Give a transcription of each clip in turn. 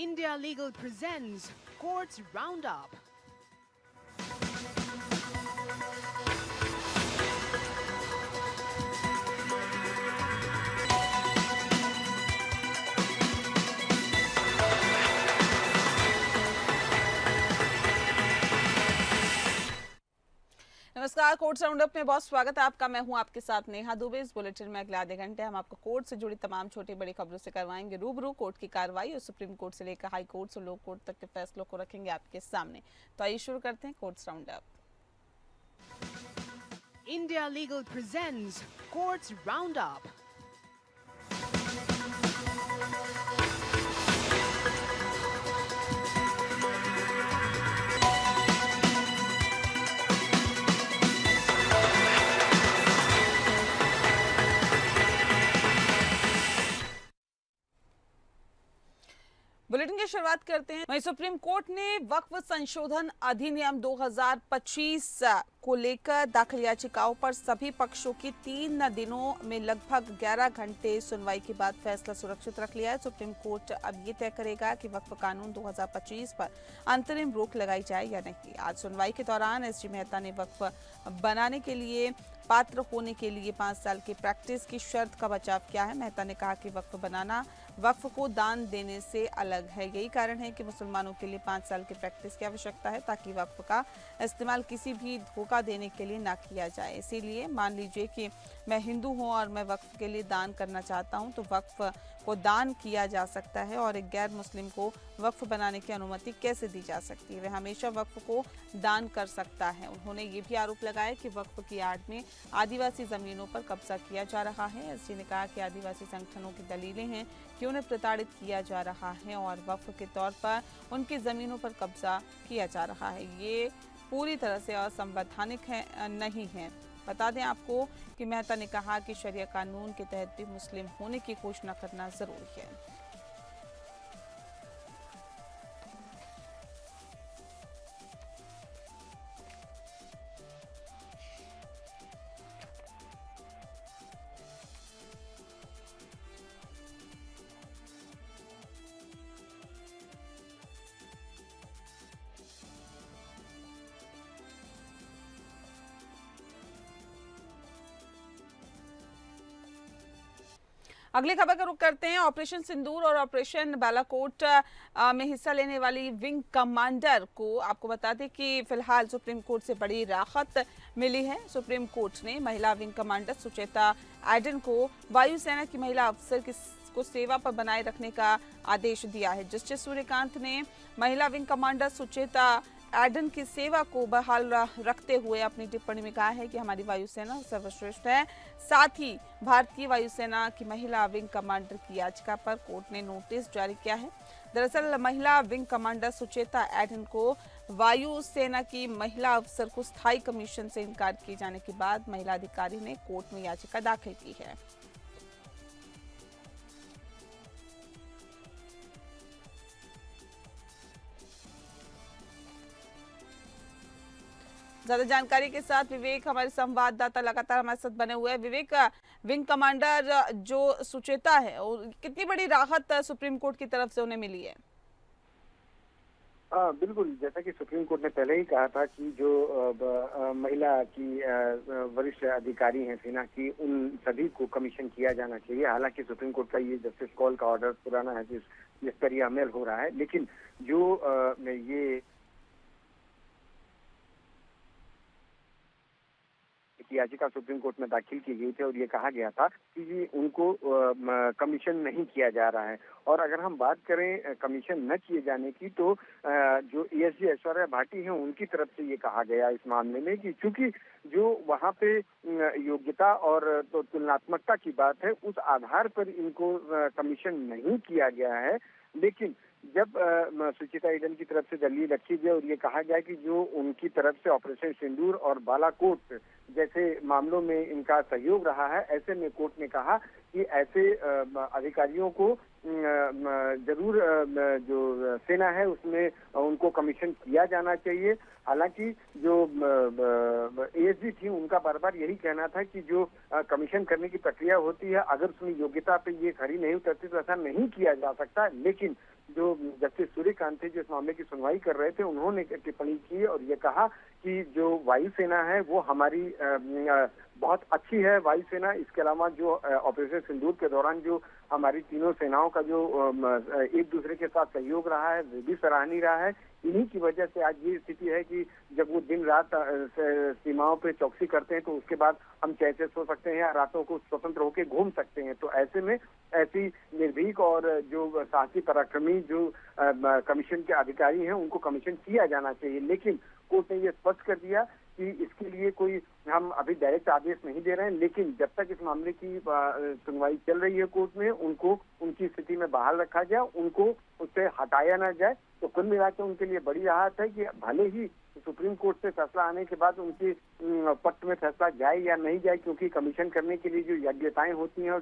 India Legal presents Courts Roundup. नमस्कार, courts roundup में बहुत स्वागत है आपका। मैं हूं आपके साथ नेहा दुबे। इस बुलेटिन में अगले आधे घंटे हम आपको कोर्ट से जुड़ी तमाम छोटी बड़ी खबरों से करवाएंगे रूबरू। कोर्ट की कार्रवाई और सुप्रीम कोर्ट से लेकर हाई कोर्ट और लोक कोर्ट तक के फैसलों को रखेंगे आपके सामने। तो आइए शुरू करते हैं courts roundup. India Legal presents Courts Roundup. Bulletin की शुरुआत करते हैं। वहीं सुप्रीम कोर्ट ने वक्फ संशोधन अधिनियम 2025 को लेकर दाखिल याचिकाओं पर सभी पक्षों की 3 दिनों में लगभग 11 घंटे सुनवाई के बाद फैसला सुरक्षित रख लिया है। सुप्रीम कोर्ट अब ये तय करेगा कि वक्फ कानून 2025 पर अंतरिम रोक लगाई जाए या नहीं। आज सुनवाई के दौरान एसजी मेहता ने वक्फ बनाने के लिए पात्र होने के लिए 5 साल की प्रैक्टिस की शर्त का बचाव किया है। मेहता ने कहा कि वक्फ बनाना वक्फ को दान देने से अलग है। यही कारण है कि मुसलमानों के लिए 5 साल की प्रैक्टिस की आवश्यकता है ताकि वक्फ का इस्तेमाल किसी भी धोखा देने के लिए ना किया जाए। इसीलिए मान लीजिए कि मैं हिंदू हूं और मैं वक्फ के लिए दान करना चाहता हूं तो वक्फ को दान किया जा सकता है और एक गैर मुस्लिम को वक्फ बनाने की अनुमति कैसे दी जा सकती है। वह हमेशा वक्फ को दान कर सकता है। उन्होंने ये भी आरोप लगाया कि वक्फ की आड़ में आदिवासी जमीनों पर कब्जा किया जा रहा है। एसजी ने कहा कि आदिवासी संगठनों की दलीलें हैं कि उन्हें प्रताड़ित किया जा रहा है और वक्फ के तौर पर उनकी जमीनों पर कब्जा किया जा रहा है। ये पूरी तरह से असंवैधानिक है नहीं है। बता दें आपको कि मेहता ने कहा कि शरिया कानून के तहत भी मुस्लिम होने की घोषणा करना जरूरी है। अगली खबर का रुख करते हैं। ऑपरेशन सिंदूर और ऑपरेशन बालाकोट में हिस्सा लेने वाली विंग कमांडर को आपको बता दें कि फिलहाल सुप्रीम कोर्ट से बड़ी राहत मिली है। सुप्रीम कोर्ट ने महिला विंग कमांडर सुचेता एडन को वायुसेना की महिला अफसर को सेवा पर बनाए रखने का आदेश दिया है। जस्टिस सूर्यकांत ने महिला विंग कमांडर सुचेता एडन की सेवा को बहाल रखते हुए अपनी टिप्पणी में कहा है कि हमारी वायुसेना सर्वश्रेष्ठ है। साथ ही भारतीय वायुसेना की महिला विंग कमांडर की याचिका पर कोर्ट ने नोटिस जारी किया है। दरअसल महिला विंग कमांडर सुचेता एडन को वायुसेना की महिला अफसर को स्थायी कमीशन से इनकार किए जाने के बाद महिला अधिकारी ने कोर्ट में याचिका दाखिल की है। ज्यादा जानकारी के साथ विवेक हमारे संवाददाता लगातार हमारे साथ बने हुए हैं। विवेक, विंग कमांडर जो सुचेता है कितनी बड़ी राहत सुप्रीम कोर्ट की तरफ से उन्हें मिली है? बिल्कुल, जैसा कि सुप्रीम कोर्ट ने पहले ही कहा था कि जो महिला की वरिष्ठ अधिकारी हैं सेना की, उन सभी को कमीशन किया जाना चाहिए। हालांकि सुप्रीम कोर्ट का ये जस्टिस कॉल का ऑर्डर पुराना है जिस पर ये अमल हो रहा है, लेकिन जो ये याचिका सुप्रीम कोर्ट में दाखिल की गई थी और ये कहा गया था कि उनको कमीशन नहीं किया जा रहा है। और अगर हम बात करें कमीशन न किए जाने की, तो जो एएसजी ऐश्वर्या भाटी हैं उनकी तरफ से ये कहा गया इस मामले में कि चूंकि जो वहाँ पे योग्यता और तो तुलनात्मकता की बात है, उस आधार पर इनको कमीशन नहीं किया गया है। लेकिन जब सुचिता एडन की तरफ से दलील रखी गई और ये कहा गया कि जो उनकी तरफ से ऑपरेशन सिंदूर और बालाकोट जैसे मामलों में इनका सहयोग रहा है, ऐसे में कोर्ट ने कहा कि ऐसे अधिकारियों को जरूर जो सेना है उसमें उनको कमीशन किया जाना चाहिए। हालांकि जो एएसजी थी उनका बार बार यही कहना था कि जो कमीशन करने की प्रक्रिया होती है, अगर उसमें योग्यता पे ये खरी नहीं उतरती तो ऐसा नहीं किया जा सकता। लेकिन जो जस्टिस सूर्यकांत थे जो इस मामले की सुनवाई कर रहे थे, उन्होंने टिप्पणी की और ये कहा कि जो वायुसेना है वो हमारी बहुत अच्छी है वायुसेना। इसके अलावा जो ऑपरेशन सिंदूर के दौरान जो हमारी तीनों सेनाओं का जो एक दूसरे के साथ सहयोग रहा है वो भी सराहनीय रहा है। इन्हीं की वजह से आज ये स्थिति है कि जब वो दिन रात सीमाओं पे चौकसी करते हैं तो उसके बाद हम चैन से सो सकते हैं, रातों को स्वतंत्र होकर घूम सकते हैं। तो ऐसे में ऐसी निर्भीक और जो साहसी पराक्रमी जो कमीशन के अधिकारी हैं उनको कमीशन किया जाना चाहिए। लेकिन कोर्ट ने ये स्पष्ट कर दिया कि इसके लिए कोई हम अभी डायरेक्ट आदेश नहीं दे रहे हैं, लेकिन जब तक इस मामले की सुनवाई चल रही है कोर्ट में, उनको उनकी स्थिति में बहाल रखा जाए, उनको उससे हटाया ना जाए। तो कुल मिलाकर उनके लिए बड़ी राहत है कि भले ही सुप्रीम कोर्ट से फैसला आने के बाद उनके पक्ष में फैसला जाए या नहीं जाए, क्योंकि कमीशन करने के लिए जो योग्यताएं होती हैं और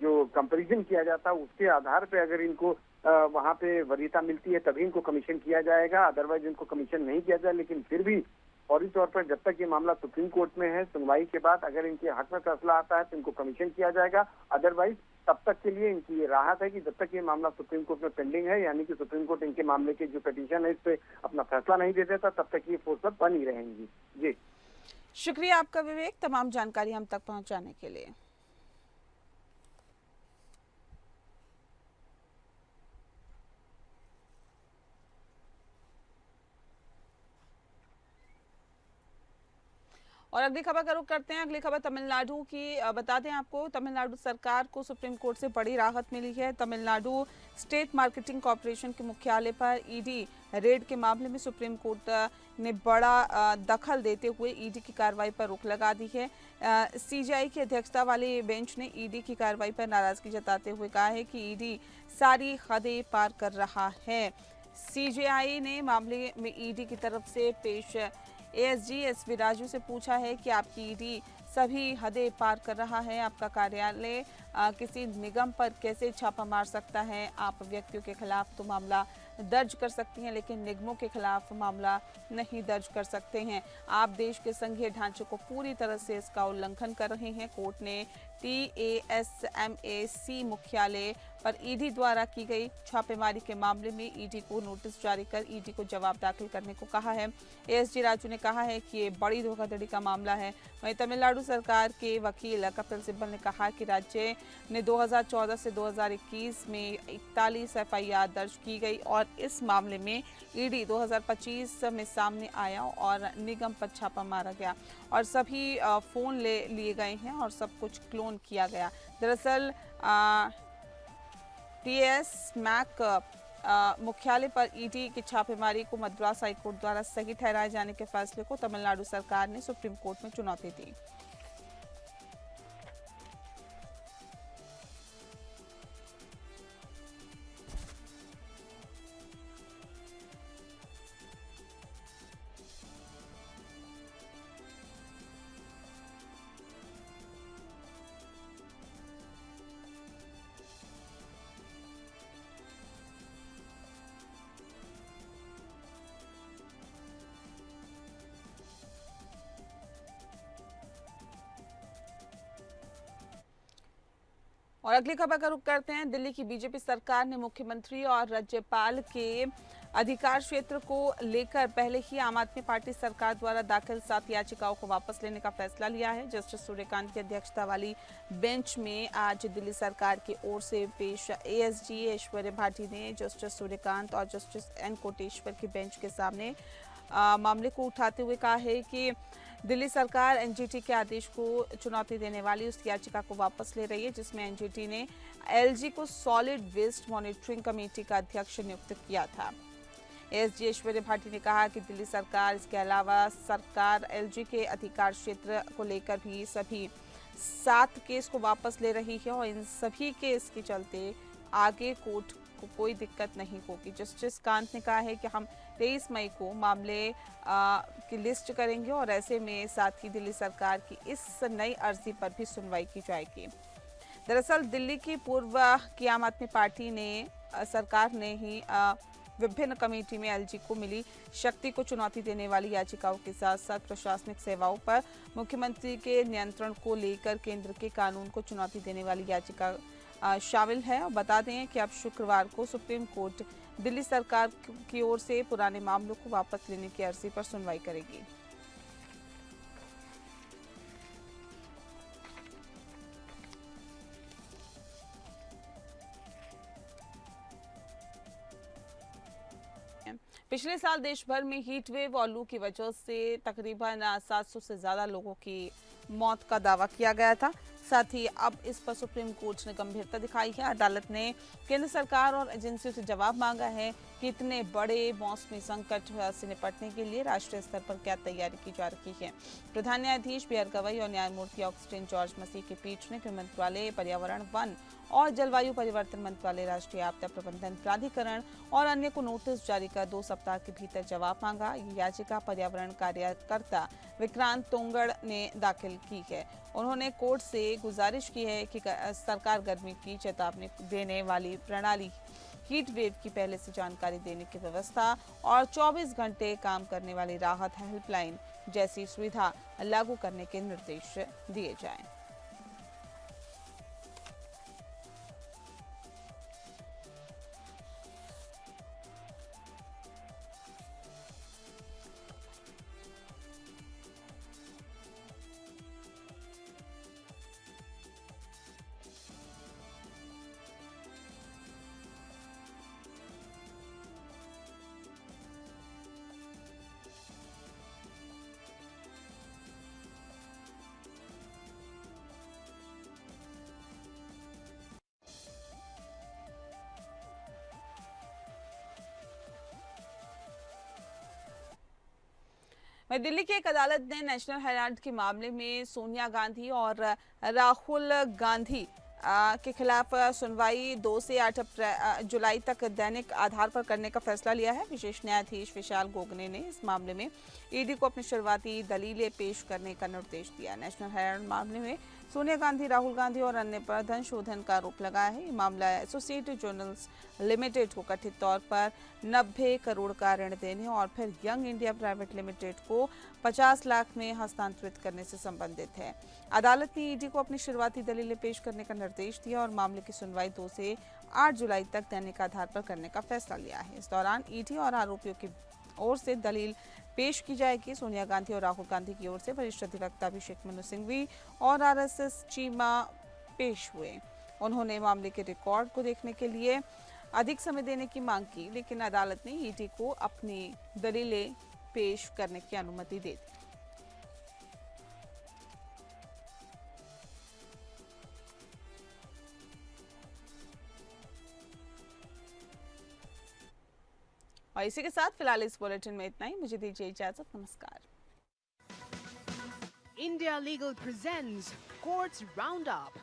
जो कंपैरिजन किया जाता है उसके आधार पे अगर इनको वहाँ पे वरीयता मिलती है तभी इनको कमीशन किया जाएगा, अदरवाइज इनको कमीशन नहीं किया जाए। लेकिन फिर भी फौरी तौर पर जब तक ये मामला सुप्रीम कोर्ट में है, सुनवाई के बाद अगर इनके हक में फैसला आता है तो इनको कमीशन किया जाएगा, अदरवाइज तब तक के लिए इनकी ये राहत है कि जब तक ये मामला सुप्रीम कोर्ट में पेंडिंग है, यानी कि सुप्रीम कोर्ट इनके मामले के जो पिटीशन है इस पे अपना फैसला नहीं दे देता, तब तक ये फोर्स पर बनी रहेंगी। जी शुक्रिया आपका विवेक, तमाम जानकारी हम तक पहुंचाने के लिए। और अगली खबर का रुख करते हैं। अगली खबर तमिलनाडु की। बता दें आपको, तमिलनाडु सरकार को सुप्रीम कोर्ट से बड़ी राहत मिली है। तमिलनाडु स्टेट मार्केटिंग कॉर्पोरेशन के मुख्यालय पर ईडी रेड के मामले में सुप्रीम कोर्ट ने बड़ा दखल देते हुए ईडी की कार्रवाई पर रोक लगा दी है। सीजेआई की अध्यक्षता वाले बेंच ने ईडी की कार्रवाई पर नाराजगी जताते हुए कहा है कि ईडी सारी हदें पार कर रहा है। सीजेआई ने मामले में ईडी की तरफ से पेश एएसजी एसवी राजू से पूछा है कि आपकी ईडी सभी हदें पार कर रहा है, आपका कार्यालय किसी निगम पर कैसे छापा मार सकता है? आप व्यक्तियों के खिलाफ तो मामला दर्ज कर सकती हैं, लेकिन निगमों के खिलाफ मामला नहीं दर्ज कर सकते हैं। आप देश के संघीय ढांचे को पूरी तरह से इसका उल्लंघन कर रहे हैं। कोर्ट ने TASMAC मुख्यालय पर ईडी द्वारा की गई छापेमारी के मामले में ईडी को नोटिस जारी कर ईडी को जवाब दाखिल करने को कहा है। एएसजी राजू ने कहा है कि ये बड़ी धोखाधड़ी का मामला है। वहीं तमिलनाडु सरकार के वकील कपिल सिब्बल ने कहा कि राज्य ने 2014 से 2021 में 41 FIR दर्ज की गई और इस मामले में ईडी 2025 में सामने आया और निगम पर छापा मारा गया और सभी फोन ले लिए गए हैं और सब कुछ क्लोन किया गया। दरअसल TASMAC मुख्यालय पर ईडी की छापेमारी को मद्रास हाईकोर्ट द्वारा सही ठहराए जाने के फैसले को तमिलनाडु सरकार ने सुप्रीम कोर्ट में चुनौती दी। और अगली खबर का रुख करते हैं। दिल्ली की बीजेपी सरकार ने मुख्यमंत्री और राज्यपाल के अधिकार क्षेत्र को लेकर पहले ही आम आदमी पार्टी सरकार द्वारा दाखिल 7 याचिकाओं को वापस लेने का फैसला लिया है। जस्टिस सूर्यकांत की अध्यक्षता वाली बेंच में आज दिल्ली सरकार की ओर से पेश एएसजी ऐश्वर्य भाटी ने जस्टिस सूर्यकांत और जस्टिस एन कोटेश्वर की बेंच के सामने मामले को उठाते हुए कहा है कि दिल्ली सरकार एनजीटी के आदेश को चुनौती देने वाली उस याचिका को वापस ले रही है जिसमें एनजीटी ने एलजी को सॉलिड वेस्ट मॉनिटरिंग कमेटी का अध्यक्ष नियुक्त किया था। एएसजी ऐश्वर्य भाटी ने कहा कि दिल्ली सरकार इसके अलावा सरकार एलजी के अधिकार क्षेत्र को लेकर भी सभी 7 केस को वापस ले रही है और इन सभी केस के चलते आगे कोर्ट को कोई दिक्कत नहीं होगी। जस्टिस कांत ने कहा है कि हम 23 मई को मामले की लिस्ट करेंगे और ऐसे में साथ ही दिल्ली सरकार की इस नई अर्जी पर भी सुनवाई की जाएगी। दरअसल दिल्ली की पूर्व की आम आदमी पार्टी ने सरकार ने ही विभिन्न कमेटी में एलजी को मिली शक्ति को चुनौती देने वाली याचिकाओं के साथ साथ प्रशासनिक सेवाओं पर मुख्यमंत्री के नियंत्रण को लेकर केंद्र के कानून को चुनौती देने वाली याचिका शामिल है। और बता दें कि अब शुक्रवार को सुप्रीम कोर्ट दिल्ली सरकार की ओर से पुराने मामलों को वापस लेने की अर्जी पर सुनवाई करेगी। पिछले साल देश भर में हीट वेव और लू की वजह से तकरीबन 700 से ज्यादा लोगों की मौत का दावा किया गया था। साथ ही अब इस पर सुप्रीम कोर्ट ने गंभीरता दिखाई है। अदालत ने केंद्र सरकार और एजेंसियों से जवाब मांगा है कि इतने बड़े मौसमी संकट से निपटने के लिए राष्ट्रीय स्तर पर क्या तैयारी की जा रही है। प्रधान न्यायाधीश बी आर गवई और न्यायमूर्ति ऑगस्टिन जॉर्ज मसीह की पीठ ने गृह मंत्रालय, पर्यावरण, वन और जलवायु परिवर्तन मंत्रालय, राष्ट्रीय आपदा प्रबंधन प्राधिकरण और अन्य को नोटिस जारी कर 2 सप्ताह के भीतर जवाब मांगा। ये याचिका पर्यावरण कार्यकर्ता विक्रांत तोंगड़ ने दाखिल की है। उन्होंने कोर्ट से गुजारिश की है कि सरकार गर्मी की चेतावनी देने वाली प्रणाली, हीट वेव की पहले से जानकारी देने की व्यवस्था और 24 घंटे काम करने वाली राहत हेल्पलाइन जैसी सुविधा लागू करने के निर्देश दिए जाएं। वहीं दिल्ली की एक अदालत ने नेशनल हेराल्ड के मामले में सोनिया गांधी और राहुल गांधी के खिलाफ सुनवाई 2 से 8 जुलाई तक दैनिक आधार पर करने का फैसला लिया है। विशेष न्यायाधीश विशाल गोगने ने इस मामले में ईडी को अपनी शुरुआती दलीलें पेश करने का निर्देश दिया। नेशनल हेराल्ड मामले में सोनिया गांधी, राहुल गांधी और अन्य पर धन शोधन का आरोप लगाया है। ये मामला एसोसिएटेड जर्नल्स लिमिटेड को कथित तौर पर 90 करोड़ का ऋण देने और फिर यंग इंडिया प्राइवेट लिमिटेड को 50 लाख में हस्तांतरित करने से संबंधित है। अदालत ने ईडी को अपनी शुरुआती दलीलें पेश करने का निर्देश दिया और मामले की सुनवाई 2 से 8 जुलाई तक दैनिक आधार पर करने का फैसला लिया है। इस दौरान ईडी और आरोपियों की ओर से दलील पेश की जाएगी। सोनिया गांधी और राहुल गांधी की ओर से वरिष्ठ अधिवक्ता अभिषेक मनु सिंघवी और आरएसएस चीमा पेश हुए। उन्होंने मामले के रिकॉर्ड को देखने के लिए अधिक समय देने की मांग की, लेकिन अदालत ने ईडी को अपनी दलीलें पेश करने की अनुमति दे दी। और इसी के साथ फिलहाल इस बुलेटिन में इतना ही। मुझे दीजिए इजाजत। नमस्कार। India Legal presents Courts Roundup.